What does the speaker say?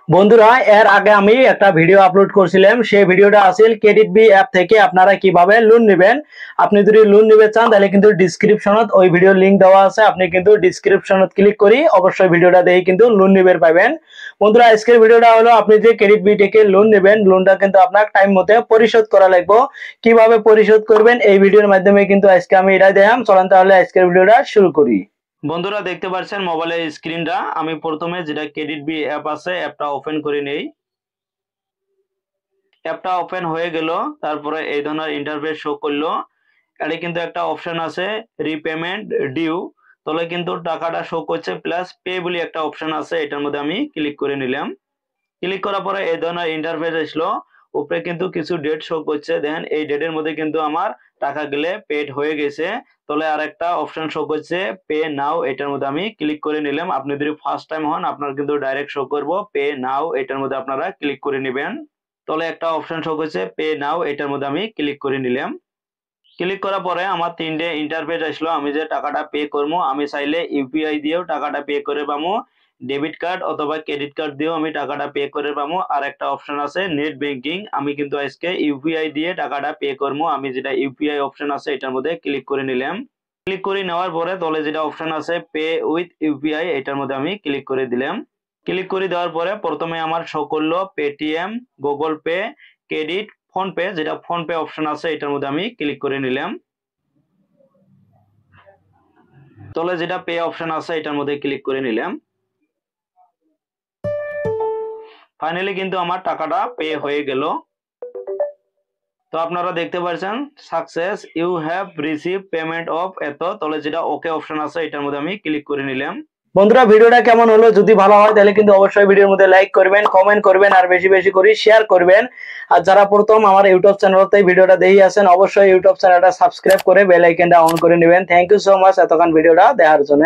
বন্ধুরা, এর আগে আমি একটা ভিডিও আপলোড করছিলাম। সেই ভিডিওটা আছিল ক্রেডিট বি অ্যাপ থেকে আপনারা কিভাবে লোন নেবেন। আপনি যদি লোন নিতে চান তাহলে কিন্তু ডেসক্রিপশনত ওই ভিডিওর লিংক দেওয়া আছে। আপনি কিন্তু ডেসক্রিপশনত ক্লিক করি অবশ্যই ভিডিওটা দেখে কিন্তু লোন নিবেন পাবেন। বন্ধুরা, আজকের ভিডিওটা হলো আপনি যে ক্রেডিট বি থেকে লোন নেবেন, লোনটা কিন্তু আপনার টাইম মতো পরিশোধ করা লাগবে। কিভাবে পরিশোধ করবেন এই ভিডিওর মাধ্যমে কিন্তু আজকে আমি এটা দেখাম। চলেন তাহলে আজকের ভিডিওটা শুরু করি। বন্ধুরা, দেখতে পাচ্ছেন মোবাইলের স্ক্রিনটা। আমি প্রথমে যেটা ক্রেডিট বি অ্যাপ আছে অ্যাপটা ওপেন করে নেই। অ্যাপটা ওপেন হয়ে গেল, তারপরে এই ধরনের ইন্টারফেস শো করলো। এটা কিন্তু একটা অপশন আছে রিপেমেন্ট ডিউ, তাহলে কিন্তু টাকাটা শো করছে, প্লাস পে বলে একটা অপশন আছে, এটার মধ্যে আমি ক্লিক করে নিলাম। ক্লিক করার পরে এই ধরনের ইন্টারফেস আসলো। উপরে কিন্তু কিছু ডেট শো করছে, দেখেন এই ডেটের মধ্যে কিন্তু আমার টাকা গেলে পেড হয়ে গেছে। তাহলে আর একটা অপশন শো করছে পে নাও, এটার মধ্যে আমি ক্লিক করে নিলাম। আপনি যদি ফার্স্ট টাইম হন আপনার কিন্তু ডাইরেক্ট শো করবো পে নাও, এটার মধ্যে আপনারা ক্লিক করে নেবেন। তাহলে একটা অপশন শো করছে পে নাও, এটার মধ্যে আমি ক্লিক করে নিলাম। ক্লিক করার পরে আমার তিনটে ইন্টারফেস আসলো। আমি যে টাকাটা পে করবো, আমি চাইলে ইউপিআই দিয়েও টাকাটা পে করে পাবো, ডেবিট কার্ড অথবা ক্রেডিট কার্ড দিয়েও আমি টাকাটা পে করে পাবো। আর একটা অপশন আছে নেট ব্যাংকিং, আমি কিন্তু আজকে ইউপিআই দিয়ে টাকাটা পে করবো। আমি যেটা ইউপিআই অপশন আছে এটার মধ্যে ক্লিক করে নিলাম। ক্লিক করে নেওয়ার পরে তলে যেটা অপশন আছে পে উইথ ইউপিআই, এটার মধ্যে আমি ক্লিক করে দিলাম। ক্লিক করে দেওয়ার পরে প্রথমে আমার শো করলো Paytm, Google pay, credit, phone pay, যেটা ফোন পে অপশন আছে এটার মধ্যে আমি ক্লিক করে নিলাম। তলে যেটা পে অপশন আছে এটার মধ্যে ক্লিক করে নিলাম। ফাইনালি কিন্তু আমার টাকাটা পে হয়ে গেল। তো আপনারা দেখতে পাচ্ছেন success, you have receive payment of এত, তলে যেটা ওকে অপশন আছে এটার মধ্যে আমি ক্লিক করে নিলাম। বন্ধুরা, ভিডিওটা কেমন হলো? যদি ভালো হয় তাহলে কিন্তু অবশ্যই ভিডিওর মধ্যে লাইক করবেন, কমেন্ট করবেন আর বেশি বেশি করে শেয়ার করবেন। আর যারা প্রথম আমার ইউটিউব চ্যানেলতে ভিডিওটা দেখে আছেন অবশ্যই ইউটিউব চ্যানেলটা সাবস্ক্রাইব করে বেল আইকনটা অন করে নেবেন। থ্যাংক ইউ সো মাচ এতক্ষণ ভিডিওটা দেখার জন্য।